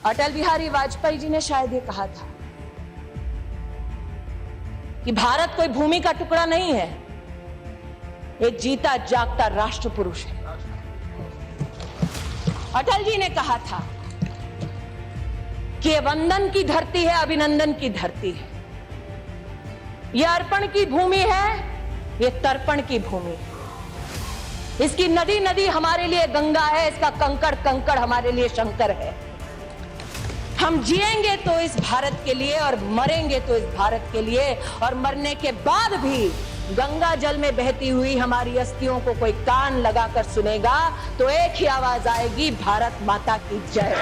अटल बिहारी वाजपेयी जी ने शायद ये कहा था कि भारत कोई भूमि का टुकड़ा नहीं है, एक जीता जागता राष्ट्र पुरुष है। अटल जी ने कहा था कि ये वंदन की धरती है, अभिनंदन की धरती है, ये अर्पण की भूमि है, ये तर्पण की भूमि है। इसकी नदी नदी हमारे लिए गंगा है, इसका कंकड़ कंकड़ हमारे लिए शंकर है। हम जिएंगे तो इस भारत के लिए और मरेंगे तो इस भारत के लिए, और मरने के बाद भी गंगा जल में बहती हुई हमारी अस्थियों को कोई कान लगाकर सुनेगा तो एक ही आवाज आएगी, भारत माता की जय।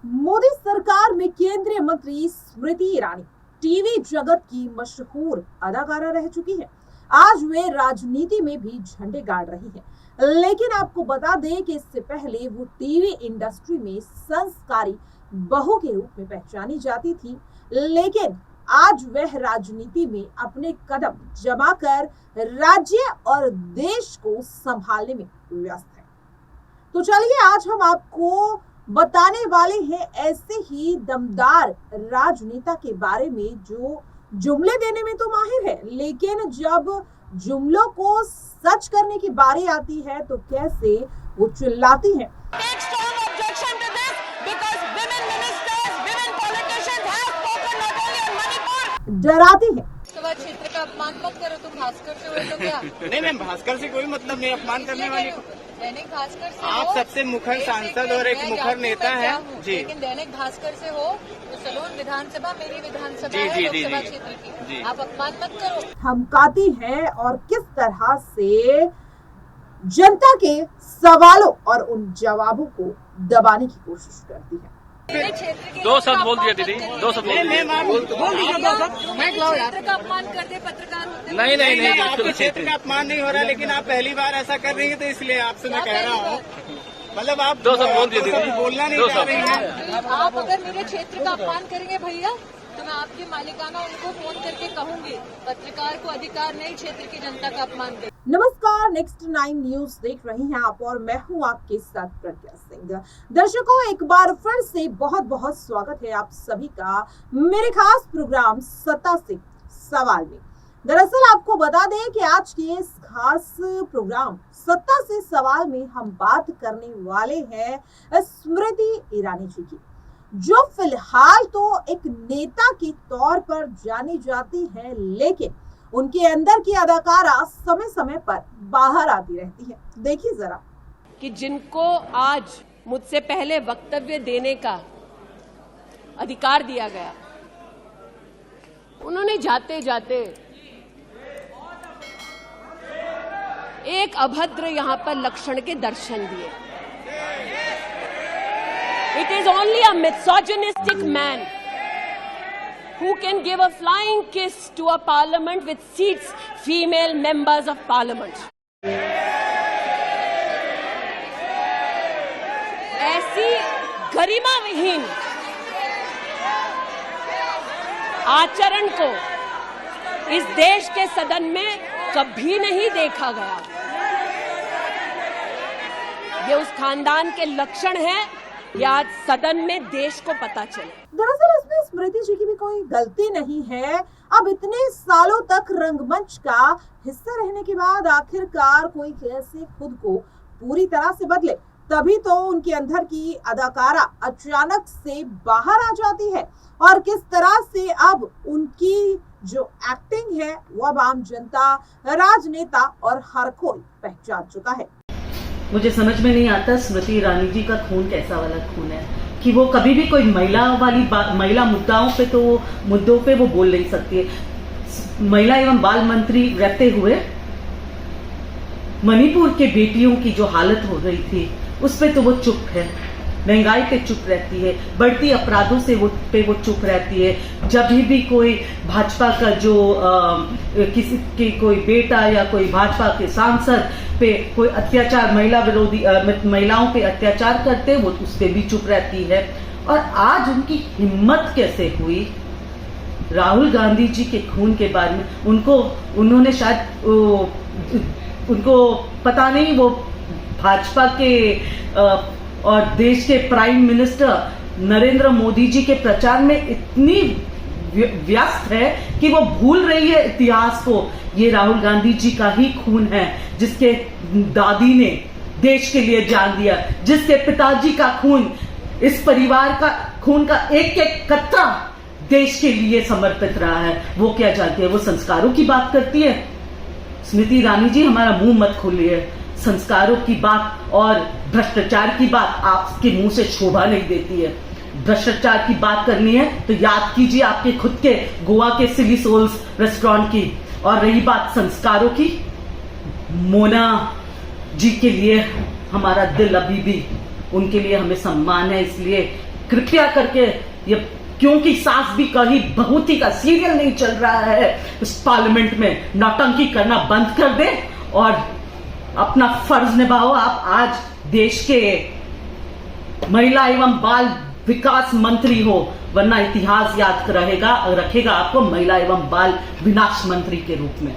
मोदी सरकार में केंद्रीय मंत्री स्मृति ईरानी टीवी जगत की मशहूर अदाकारा रह चुकी है। आज वे राजनीति में भी झंडे गाड़ रही हैं। लेकिन आपको बता दें कि इससे पहले वो टीवी इंडस्ट्री में संस्कारी बहू के रूप में पहचानी जाती थी, लेकिन आज वह राजनीति में अपने कदम जमाकर राज्य और देश को संभालने में व्यस्त है। तो चलिए आज हम आपको बताने वाले हैं ऐसे ही दमदार राजनेता के बारे में जो जुमले देने में तो माहिर है, लेकिन जब जुमलों को सच करने की बारी आती है तो कैसे वो चिल्लाती हैं। डराती है। क्षेत्र का अपमान मत करो, तुम भास्कर से हो तो क्या? नहीं मैम, भास्कर से कोई मतलब नहीं, अपमान करने वाली। दैनिक भास्कर से आप हो, सबसे मुखर सांसद और एक मुखर नेता है जी। लेकिन दैनिक भास्कर से हो तो सलोन विधानसभा मेरी विधानसभा जी, है, जी, लोकसभा जी, क्षेत्र की। जी। आप अपमान मत करो। धमकाती है और किस तरह से जनता के सवालों और उन जवाबों को दबाने की कोशिश करती है। दो शब्द बोल दिया दीदी, दो शब्द बोल दिया। बोल दीजिए दो शब्द। मैं क्षेत्र का अपमान कर दे पत्रकार होते। नहीं नहीं नहीं, आपके क्षेत्र का अपमान नहीं हो रहा, लेकिन आप पहली बार ऐसा कर रही है तो इसलिए आपसे मैं कह रहा हूँ, मतलब आप दो शब्द बोल दिए दीदी, बोलना नहीं दो चाह शब्द। रही हैं। आप अगर मेरे क्षेत्र का अपमान करेंगे भैया तो मैं आपकी मालिकाना उनको फोन करके कहूंगी, पत्रकार को अधिकार नहीं क्षेत्र की जनता का अपमान कर। नमस्कार, नेक्स्ट 9 न्यूज देख रही हैं आप और मैं हूं आपके साथ प्रज्ञा सिंह। दर्शकों, एक बार फिर से बहुत बहुत स्वागत है आप सभी का मेरे खास प्रोग्राम सत्ता से सवाल में। दरअसल आपको बता दें कि आज के इस खास प्रोग्राम सत्ता से सवाल में हम बात करने वाले हैं स्मृति ईरानी जी की, जो फिलहाल तो एक नेता के तौर पर जानी जाती है, लेकिन उनके अंदर की अदाकारा समय समय पर बाहर आती रहती है। देखिए जरा कि जिनको आज मुझसे पहले वक्तव्य देने का अधिकार दिया गया, उन्होंने जाते जाते एक अभद्र यहां पर लक्षण के दर्शन दिए। It is only a misogynistic man who can give a flying kiss to a parliament which seats female members of parliament. ऐसी गरिमा विहीन आचरण को इस देश के सदन में कभी नहीं देखा गया। ये उस खानदान के लक्षण हैं, या आज सदन में देश को पता चले। दरअसल इसमें स्मृति जी की भी कोई गलती नहीं है। अब इतने सालों तक रंगमंच का हिस्सा रहने के बाद आखिरकार कोई कैसे खुद को पूरी तरह से बदले, तभी तो उनके अंदर की अदाकारा अचानक से बाहर आ जाती है। और किस तरह से अब उनकी जो एक्टिंग है वो अब आम जनता, राजनेता और हर कोई पहचान चुका है। मुझे समझ में नहीं आता स्मृति ईरानी जी का खून कैसा वाला खून है कि वो कभी भी कोई महिला वाली बात, महिला मुद्दों पे वो बोल नहीं सकती है। महिला एवं बाल मंत्री रहते हुए मणिपुर के बेटियों की जो हालत हो रही थी उस पे तो वो चुप है, महंगाई पे चुप रहती है, बढ़ती अपराधों से वो चुप रहती है। जब भी कोई भाजपा का जो किसी की कोई बेटा या कोई भाजपा के सांसद पे कोई अत्याचार, महिलाओं पे अत्याचार करते वो उस पे भी चुप रहती है। और आज उनकी हिम्मत कैसे हुई राहुल गांधी जी के खून के बारे में, उन्होंने शायद उनको पता नहीं वो भाजपा के और देश के प्राइम मिनिस्टर नरेंद्र मोदी जी के प्रचार में इतनी व्यस्त है कि वो भूल रही है इतिहास को। ये राहुल गांधी जी का ही खून है, जिसके दादी ने देश के लिए जान दिया, जिसके पिताजी का खून, इस परिवार का खून का एक एक कतरा देश के लिए समर्पित रहा है। वो क्या जानती है? वो संस्कारों की बात करती है। स्मृति ईरानी जी, हमारा मुंह मत खोलिए। संस्कारों की बात और भ्रष्टाचार की बात आपके मुंह से शोभा नहीं देती है। भ्रष्टाचार की बात करनी है तो याद कीजिए आपके खुद के गोवा के सिली सोल्स रेस्टोरेंट की। और रही बात संस्कारों की, मोना जी के लिए हमारा दिल अभी भी उनके लिए हमें सम्मान है। इसलिए कृपया करके ये, क्योंकि सास भी कही बहू थी का सीरियल नहीं चल रहा है इस पार्लियामेंट में, नौटंकी करना बंद कर दे और अपना फर्ज निभाओ। आप आज देश के महिला एवं बाल विकास मंत्री हो, वरना इतिहास याद रखेगा आपको महिला एवं बाल विनाश मंत्री के रूप में।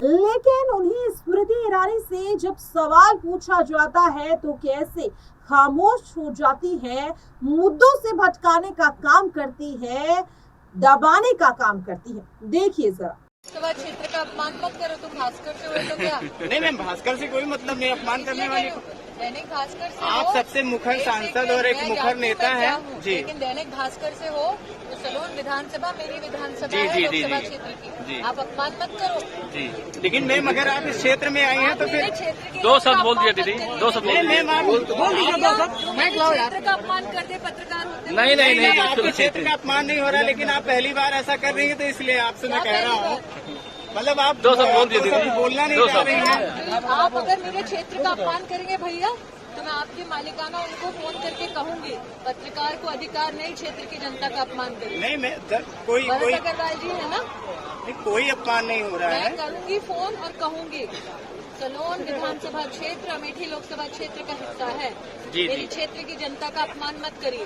लेकिन उन्हें स्मृति ईरानी से जब सवाल पूछा जाता है तो कैसे खामोश हो जाती है, मुद्दों से भटकाने का काम करती है, दबाने का काम करती है। देखिए जरा। लोकसभा क्षेत्र का अपमान मत करो, तुम भास्कर से हो तो क्या? नहीं मैम, भास्कर से कोई मतलब नहीं अपमान करने वाली। दैनिक भास्कर से आप हो, सबसे मुखर सांसद और एक मुखर नेता है जी। लेकिन दैनिक भास्कर से हो तो सलोन विधानसभा मेरी विधानसभा जी, है जी, जी, लोकसभा जी, क्षेत्र जी। की। आप अपमान मत करो जी। लेकिन मैम अगर आप इस क्षेत्र में आई हैं तो मेरे फिर क्षेत्र के दो शब्द बोल दिया दीदी, दो शब्द बोल नहीं दिया। मैम, आप बोल दीजिए दो शब्द। मैं क्षेत्र का अपमान कर दे पत्रकार होते नहीं, नहीं, नहीं, नहीं, आपके क्षेत्र का अपमान नहीं हो रहा, लेकिन आप पहली बार ऐसा कर रही हैं तो इसलिए आपसे मैं कह रहा हूँ, मतलब आप दो शब्द बोल दिए दीदी, बोलना नहीं दो चाह शब्द। रही हैं। आप अगर मेरे क्षेत्र का अपमान करेंगे भैया तो मैं आपकी मालिकाना उनको फोन करके कहूंगी पत्रकार को अधिकार नहीं क्षेत्र की जनता का अपमान करें। नहीं मैं कोई भरत अग्रवाल जी है ना, कोई अपमान नहीं हो रहा है। मैं करूंगी फोन और कहूंगी सलोन विधानसभा क्षेत्र अमेठी लोकसभा क्षेत्र का हिस्सा है, जी। मेरी क्षेत्र की जनता का अपमान मत करिए।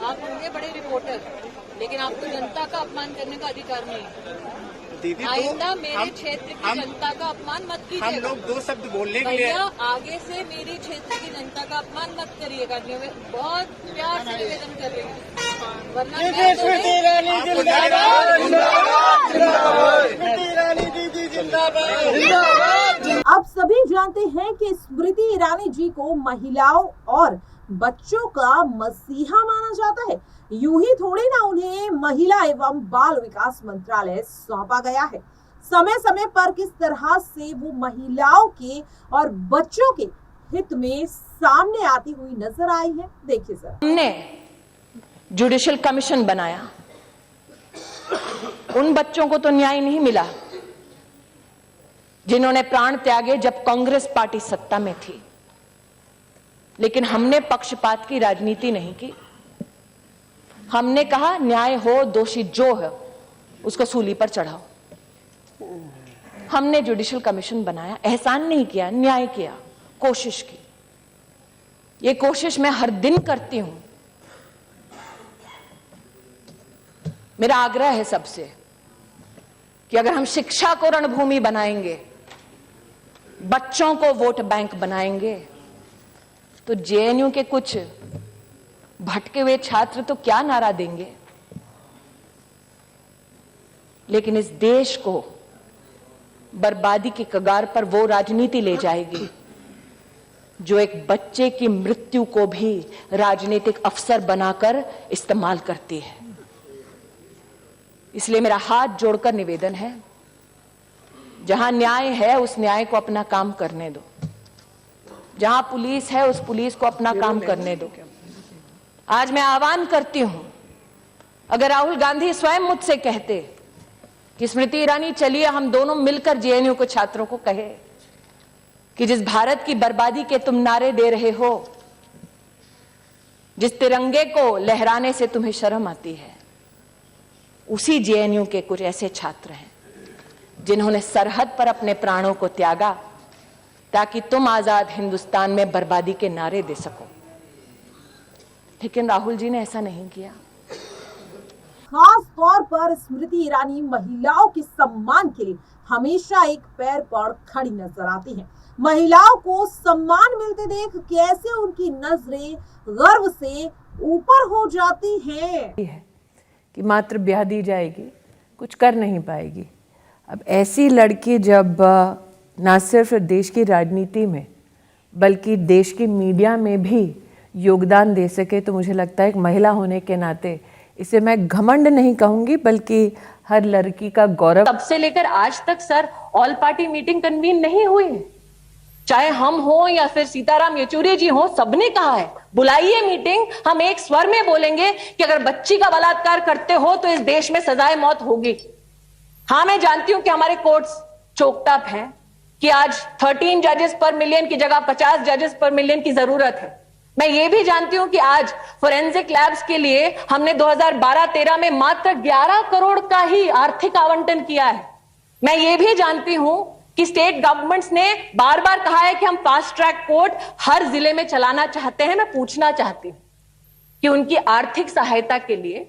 आप होंगे बड़े रिपोर्टर, लेकिन आपको जनता का अपमान करने का अधिकार नहीं। दीदी आइंदा तो मेरे क्षेत्र की जनता का अपमान मत हम कीजिएगा। लोग दो शब्द बोलने के लिए भैया आगे से मेरी क्षेत्र की जनता का अपमान मत करिएगा। बहुत प्यार से निवेदन कर रही हूँ, वरना मैं तो नहीं। अब सभी जानते हैं कि स्मृति ईरानी जी को महिलाओं और बच्चों का मसीहा माना जाता है। यूं ही थोड़ी ना उन्हें महिला एवं बाल विकास मंत्रालय सौंपा गया है। समय समय पर किस तरह से वो महिलाओं के और बच्चों के हित में सामने आती हुई नजर आई है, देखिए जरा। हमने जुडिशियल कमीशन बनाया, उन बच्चों को तो न्याय नहीं मिला जिन्होंने प्राण त्यागे जब कांग्रेस पार्टी सत्ता में थी। लेकिन हमने पक्षपात की राजनीति नहीं की। हमने कहा न्याय हो, दोषी जो है उसको सूली पर चढ़ाओ। हमने जुडिशियल कमीशन बनाया, एहसान नहीं किया, न्याय किया, कोशिश की। ये कोशिश मैं हर दिन करती हूं। मेरा आग्रह है सबसे कि अगर हम शिक्षा को रणभूमि बनाएंगे, बच्चों को वोट बैंक बनाएंगे, तो जेएनयू के कुछ भटके हुए छात्र तो क्या नारा देंगे, लेकिन इस देश को बर्बादी की कगार पर वो राजनीति ले जाएगी जो एक बच्चे की मृत्यु को भी राजनीतिक अवसर बनाकर इस्तेमाल करती है। इसलिए मेरा हाथ जोड़कर निवेदन है, जहां न्याय है उस न्याय को अपना काम करने दो, जहां पुलिस है उस पुलिस को अपना काम करने दो। आज मैं आह्वान करती हूं, अगर राहुल गांधी स्वयं मुझसे कहते कि स्मृति ईरानी चलिए हम दोनों मिलकर जेएनयू के छात्रों को कहे कि जिस भारत की बर्बादी के तुम नारे दे रहे हो, जिस तिरंगे को लहराने से तुम्हें शर्म आती है, उसी जेएनयू के कुछ ऐसे छात्र हैं जिन्होंने सरहद पर अपने प्राणों को त्यागा ताकि तुम आजाद हिंदुस्तान में बर्बादी के नारे दे सको। लेकिन राहुल जी ने ऐसा नहीं किया। खास तौर पर स्मृति ईरानी महिलाओं के सम्मान के लिए हमेशा एक पैर पर खड़ी नजर आती हैं। महिलाओं को सम्मान मिलते देख कैसे उनकी नजरें गर्व से ऊपर हो जाती हैं। कि मात्र ब्याह दी जाएगी, कुछ कर नहीं पाएगी। अब ऐसी लड़की जब ना सिर्फ देश की राजनीति में बल्कि देश की मीडिया में भी योगदान दे सके, तो मुझे लगता है एक महिला होने के नाते इसे मैं घमंड नहीं कहूंगी बल्कि हर लड़की का गौरव। तब से लेकर आज तक sir all party meeting convene नहीं हुई है, चाहे हम हो या फिर सीताराम येचुरी जी हो, सबने कहा है बुलाइए मीटिंग, हम एक स्वर में बोलेंगे कि अगर बच्ची का बलात्कार करते हो तो इस देश में सजाए मौत होगी। हाँ, मैं जानती हूं कि हमारे कोर्ट्स चोकटअप हैं कि आज 13 जजेस पर मिलियन की जगह 50 जजेस पर मिलियन की जरूरत है। मैं ये भी जानती हूं कि आज फोरेंसिक लैब्स के लिए हमने 2012-13 में मात्र 11 करोड़ का ही आर्थिक आवंटन किया है। मैं ये भी जानती हूं कि स्टेट गवर्नमेंट्स ने बार बार कहा है कि हम फास्ट ट्रैक कोर्ट हर जिले में चलाना चाहते हैं। मैं पूछना चाहती हूं कि उनकी आर्थिक सहायता के लिए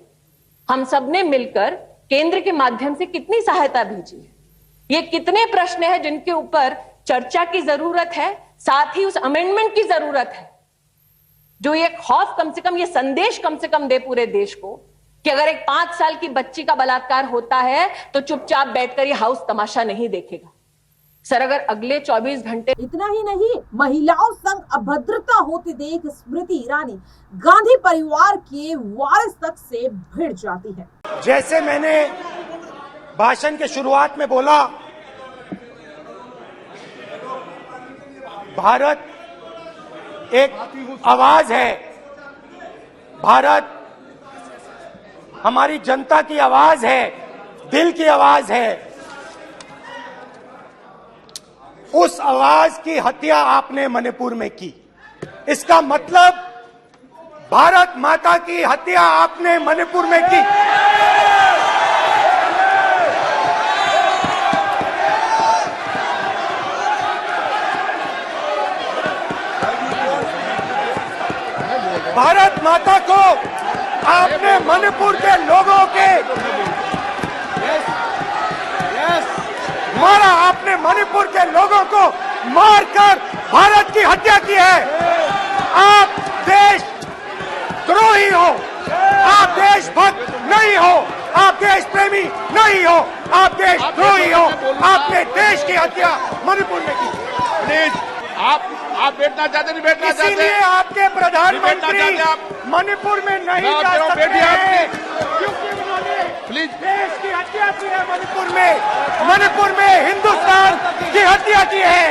हम सब ने मिलकर केंद्र के माध्यम से कितनी सहायता भेजी है। ये कितने प्रश्न हैं जिनके ऊपर चर्चा की जरूरत है, साथ ही उस अमेंडमेंट की जरूरत है जो ये खौफ कम से कम, ये संदेश कम से कम दे पूरे देश को कि अगर एक 5 साल की बच्ची का बलात्कार होता है तो चुपचाप बैठकर ये हाउस तमाशा नहीं देखेगा। सर, अगर अगले 24 घंटे। इतना ही नहीं, महिलाओं संग अभद्रता होते देख स्मृति ईरानी गांधी परिवार के वारिस तक से भिड़ जाती है। जैसे मैंने भाषण के शुरुआत में बोला, भारत एक आवाज है, भारत हमारी जनता की आवाज है, दिल की आवाज है। उस आवाज की हत्या आपने मणिपुर में की। इसका मतलब भारत माता की हत्या आपने मणिपुर में की। भारत माता को आपने मणिपुर के लोगों के मारा, आपने मणिपुर के लोगों को मारकर भारत की हत्या की है। आप देश द्रोही हो, आप देशभक्त नहीं हो, आप देश प्रेमी नहीं हो, आप देशद्रोही हो। आपने देश की हत्या मणिपुर में की। प्लीज, आप बैठना चाहते नहीं बैठना चाहते, इसीलिए आपके प्रधानमंत्री मणिपुर में नहीं जा सकते हैं क्योंकि उन्होंने प्लीज देश की हत्या की है। मणिपुर में हिंदुस्तान की हत्या की है,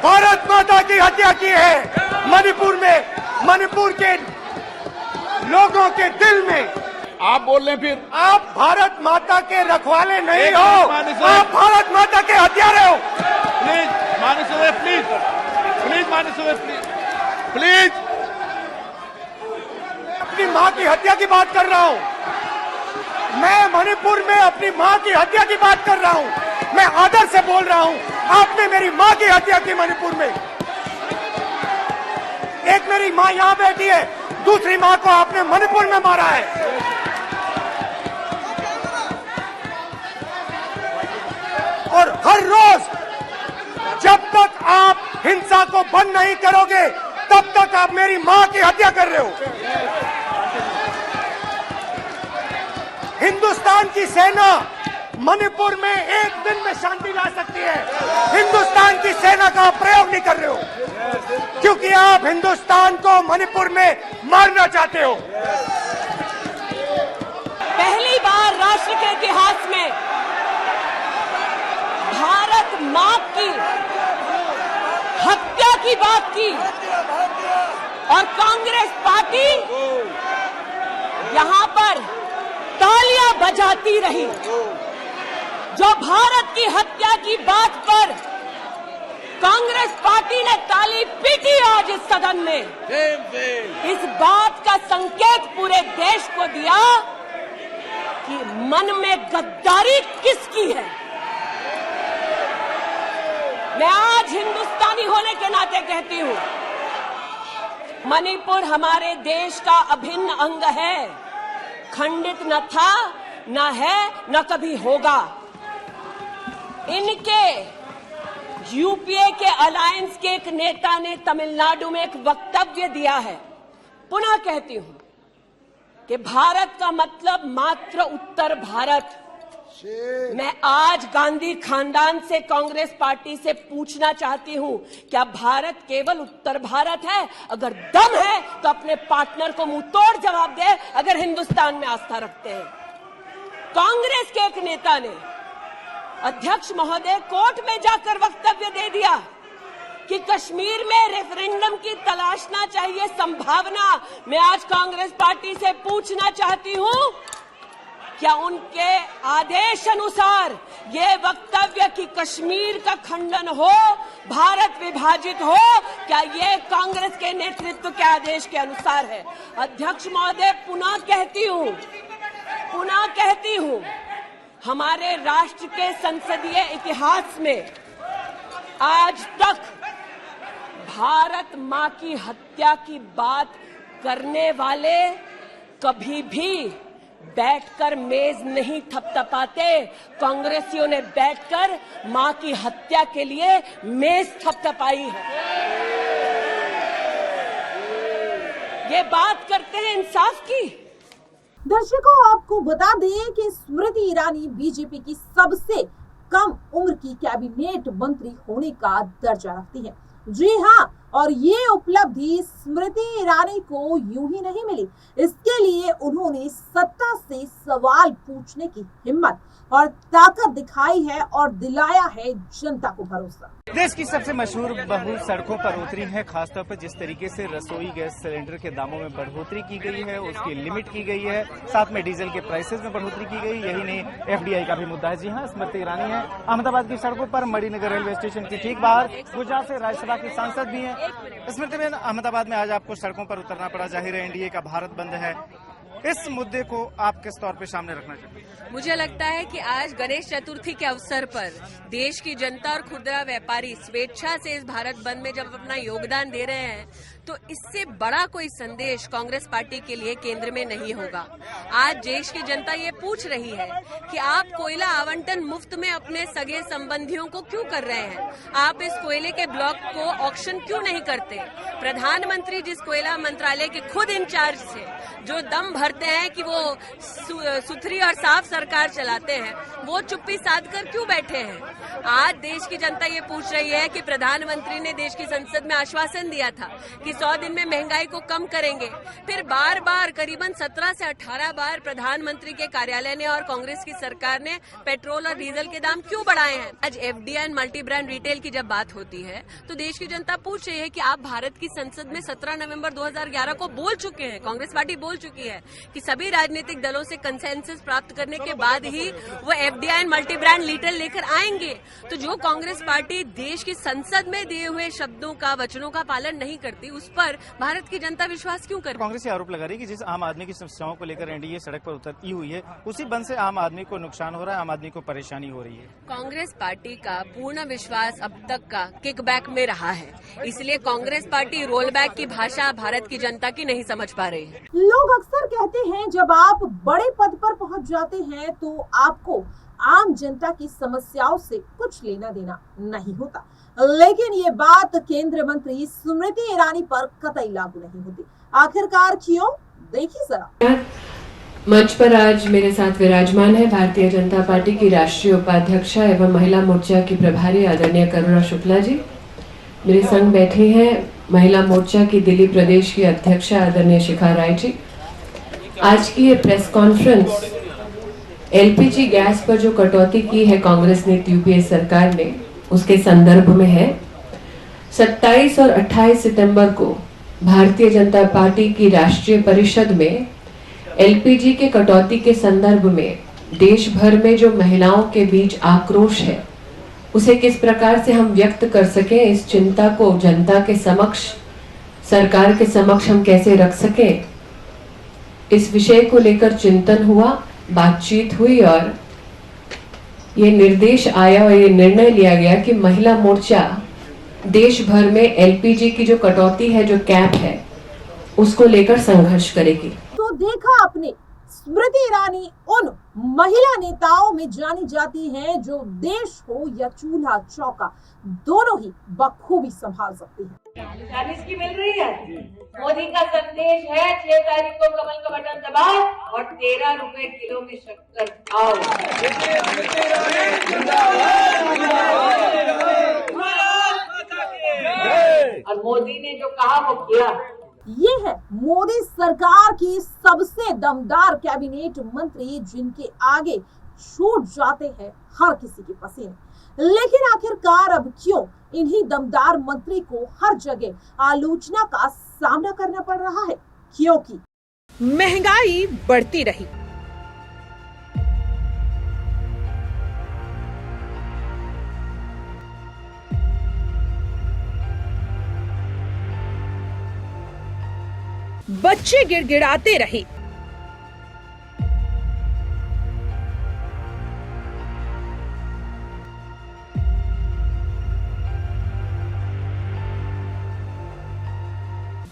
भारत माता की हत्या की है। मणिपुर में, मणिपुर के लोगों के दिल में आप बोल रहे हैं। फिर आप भारत माता के रखवाले नहीं हो, आप भारत माता के हत्यारे हो। प्लीज माननीय, प्लीज प्लीज माननीय, प्लीज अपनी माँ की हत्या की बात कर रहा हूँ मैं। मणिपुर में अपनी माँ की हत्या की बात कर रहा हूँ मैं। आदर से बोल रहा हूँ, आपने मेरी माँ की हत्या की मणिपुर में। एक मेरी माँ यहाँ बैठी है, दूसरी माँ को आपने मणिपुर में मारा है। और हर रोज जब तक आप हिंसा को बंद नहीं करोगे तब तक आप मेरी माँ की हत्या कर रहे हो। हिंदुस्तान की सेना मणिपुर में एक दिन में शांति ला सकती है। हिंदुस्तान की सेना का प्रयोग नहीं कर रहे हो क्योंकि आप हिंदुस्तान को मणिपुर में मारना चाहते हो। पहली बार राष्ट्र के इतिहास में भारत मां की हत्या की बात की और कांग्रेस पार्टी यहां पर तालियां बजाती रही। जो भारत की हत्या की बात पर कांग्रेस पार्टी ने ताली पीटी आज इस सदन में, इस बात का संकेत पूरे देश को दिया कि मन में गद्दारी किसकी है। मैं आज हिंदुस्तानी होने के नाते कहती हूं, मणिपुर हमारे देश का अभिन्न अंग है, खंडित न था, न है, न कभी होगा। इनके यूपीए के अलायंस के एक नेता ने तमिलनाडु में एक वक्तव्य दिया है। पुनः कहती हूं कि भारत का मतलब मात्र उत्तर भारत। मैं आज गांधी खानदान से, कांग्रेस पार्टी से पूछना चाहती हूं, क्या भारत केवल उत्तर भारत है? अगर दम है तो अपने पार्टनर को मुंह तोड़ जवाब दे, अगर हिंदुस्तान में आस्था रखते हैं। कांग्रेस के एक नेता ने, अध्यक्ष महोदय, कोर्ट में जाकर वक्तव्य दे दिया कि कश्मीर में रेफरेंडम की तलाशना चाहिए संभावना। मैं आज कांग्रेस पार्टी से पूछना चाहती हूं, क्या उनके आदेश अनुसार ये वक्तव्य कि कश्मीर का खंडन हो, भारत विभाजित हो, क्या ये कांग्रेस के नेतृत्व के आदेश के अनुसार है? अध्यक्ष महोदय, पुनः कहती हूं, हमारे राष्ट्र के संसदीय इतिहास में आज तक भारत मां की हत्या की बात करने वाले कभी भी बैठकर मेज नहीं थपथपाते। कांग्रेसियों ने बैठकर मां की हत्या के लिए मेज थपथपाई है। ये बात करते हैं इंसाफ की। दर्शकों, आपको बता दें कि स्मृति ईरानी बीजेपी की सबसे कम उम्र की कैबिनेट मंत्री होने का दर्जा रखती है। जी हाँ, और ये उपलब्धि स्मृति ईरानी को यूं ही नहीं मिली। इसके लिए उन्होंने सत्ता से सवाल पूछने की हिम्मत और ताकत दिखाई है और दिलाया है जनता को भरोसा। देश की सबसे मशहूर बहू सड़कों पर उतरी है। खासतौर पर जिस तरीके से रसोई गैस सिलेंडर के दामों में बढ़ोतरी की गई है, उसकी लिमिट की गई है, साथ में डीजल के प्राइसेस में बढ़ोतरी की गई। यही नहीं, एफडीआई का भी मुद्दा है। जी हाँ, स्मृति ईरानी है अहमदाबाद की सड़कों पर, मणिनगर रेलवे स्टेशन के ठीक बाहर। गुजरात से राज्यसभा की सांसद भी है। स्मृति में अहमदाबाद में आज आपको सड़कों पर उतरना पड़ा। जाहिर है एनडीए का भारत बंद है। इस मुद्दे को आप किस तौर पे सामने रखना चाहते हैं? मुझे लगता है कि आज गणेश चतुर्थी के अवसर पर देश की जनता और खुदरा व्यापारी स्वेच्छा से इस भारत बंद में जब अपना योगदान दे रहे हैं, तो इससे बड़ा कोई संदेश कांग्रेस पार्टी के लिए केंद्र में नहीं होगा। आज देश की जनता ये पूछ रही है कि आप कोयला आवंटन मुफ्त में अपने सगे संबंधियों को क्यों कर रहे हैं? आप इस कोयले के ब्लॉक को ऑक्शन क्यों नहीं करते? प्रधानमंत्री जिस कोयला मंत्रालय के खुद इंचार्ज थे, जो दम भरते हैं कि वो सुथरी और साफ सरकार चलाते हैं, वो चुप्पी साध कर क्यों बैठे हैं? आज देश की जनता ये पूछ रही है कि प्रधानमंत्री ने देश की संसद में आश्वासन दिया था कि 100 दिन में महंगाई को कम करेंगे। फिर बार बार करीबन 17 से 18 बार प्रधानमंत्री के कार्यालय ने और कांग्रेस की सरकार ने पेट्रोल और डीजल के दाम क्यों बढ़ाए हैं? आज FDI and multi brand retail की जब बात होती है तो देश की जनता पूछ रही है कि आप भारत की संसद में 17 नवंबर 2011 को बोल चुके हैं, कांग्रेस पार्टी बोल चुकी है कि सभी राजनीतिक दलों से कंसेंसस प्राप्त करने के बाद ही वो FDI and multi brand retail लेकर आएंगे। तो जो कांग्रेस पार्टी देश की संसद में दिए हुए शब्दों का, वचनों का पालन नहीं करती, उस पर भारत की जनता विश्वास क्यों करे? कांग्रेस ये आरोप लगा रही है कि जिस आम आदमी की समस्याओं को लेकर एनडीए सड़क पर उतरी हुई है, उसी बंद से आम आदमी को नुकसान हो रहा है, आम आदमी को परेशानी हो रही है। कांग्रेस पार्टी का पूर्ण विश्वास अब तक का किकबैक में रहा है, इसलिए कांग्रेस पार्टी रोल बैक की भाषा भारत की जनता की नहीं समझ पा रही है। लोग अक्सर कहते हैं जब आप बड़े पद पर पहुंच जाते हैं तो आपको आम जनता की समस्याओं से कुछ लेना देना नहीं होता, लेकिन ये बात केंद्रीय मंत्री स्मृति ईरानी पर कतई लागू नहीं होती। आखिरकार क्यों? देखिए जरा। मंच पर आज मेरे साथ विराजमान है भारतीय जनता पार्टी की राष्ट्रीय उपाध्यक्षा एवं महिला मोर्चा की प्रभारी आदरणीय करुणा शुक्ला जी। मेरे संग बैठी हैं महिला मोर्चा की दिल्ली प्रदेश की अध्यक्षा आदरणीय शिखा राय जी। आज की ये प्रेस कॉन्फ्रेंस एलपीजी गैस पर जो कटौती की है कांग्रेस ने, यूपीए सरकार ने, उसके संदर्भ में है। 27 और 28 सितंबर को भारतीय जनता पार्टी की राष्ट्रीय परिषद में एलपीजी के कटौती के संदर्भ में देश भर में जो महिलाओं के बीच आक्रोश है, उसे किस प्रकार से हम व्यक्त कर सकें, इस चिंता को जनता के समक्ष, सरकार के समक्ष हम कैसे रख सकें, इस विषय को लेकर चिंतन हुआ, बातचीत हुई और ये निर्देश आया और ये निर्णय लिया गया कि महिला मोर्चा देश भर में एलपीजी की जो कटौती है, जो कैप है, उसको लेकर संघर्ष करेगी। तो देखा आपने स्मृति ईरानी उन महिला नेताओं में जानी जाती हैं जो देश हो या चूल्हा चौका दोनों ही बखूबी संभाल सकती हैं। 40 की मिल रही है। मोदी का संदेश है 6 तारीख को कमल का बटन दबाओ और 13 रुपए किलो में शक्कर खाओ। और मोदी ने जो कहा वो किया। ये है मोदी सरकार की सबसे दमदार कैबिनेट मंत्री जिनके आगे छूट जाते हैं हर किसी के पसीने। लेकिन आखिरकार अब क्यों इन्हीं दमदार मंत्री को हर जगह आलोचना का सामना करना पड़ रहा है? क्योंकि महंगाई बढ़ती रही, बच्चे गिड़गिड़ाते रहे,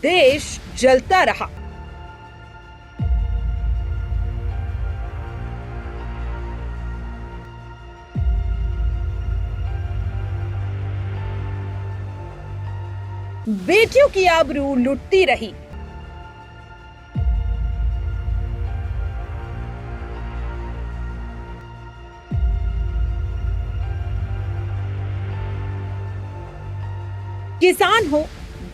देश जलता रहा, बेटियों की आबरू लुटती रही, किसान हो,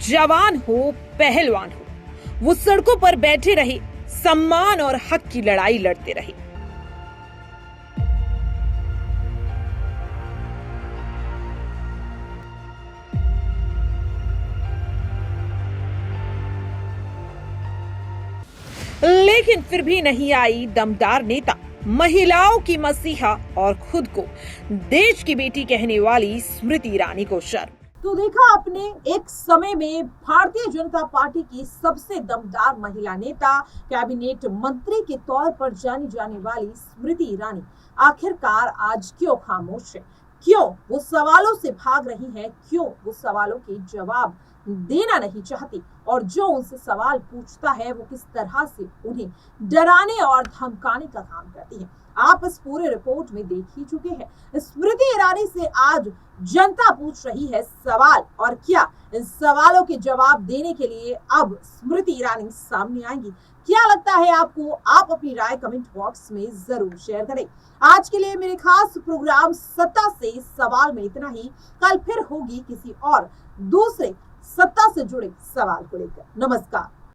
जवान हो, पहलवान हो, वो सड़कों पर बैठे रहे, सम्मान और हक की लड़ाई लड़ते रहे। लेकिन फिर भी नहीं आई दमदार नेता, महिलाओं की मसीहा और खुद को देश की बेटी कहने वाली स्मृति ईरानी को शर्म। तो देखा आपने, एक समय में भारतीय जनता पार्टी की सबसे दमदार महिला नेता, कैबिनेट मंत्री के तौर पर जानी जाने वाली स्मृति ईरानी आखिरकार आज क्यों खामोश है? क्यों वो सवालों से भाग रही है? क्यों वो सवालों के जवाब देना नहीं चाहती? और जो उनसे सवाल पूछता है वो किस तरह से उन्हें डराने और धमकाने का काम करती है? आप इस पूरे रिपोर्ट में देख ही चुके हैं। स्मृति ईरानी से आज जनता पूछ रही है सवाल, और क्या इन सवालों के जवाब देने के लिए अब स्मृति ईरानी सामने आएंगी? क्या लगता है आपको? आप अपनी राय कमेंट बॉक्स में जरूर शेयर करें। आज के लिए मेरे खास प्रोग्राम सत्ता से सवाल में इतना ही। कल फिर होगी किसी और दूसरे सत्ता से जुड़े सवाल को लेकर। नमस्कार।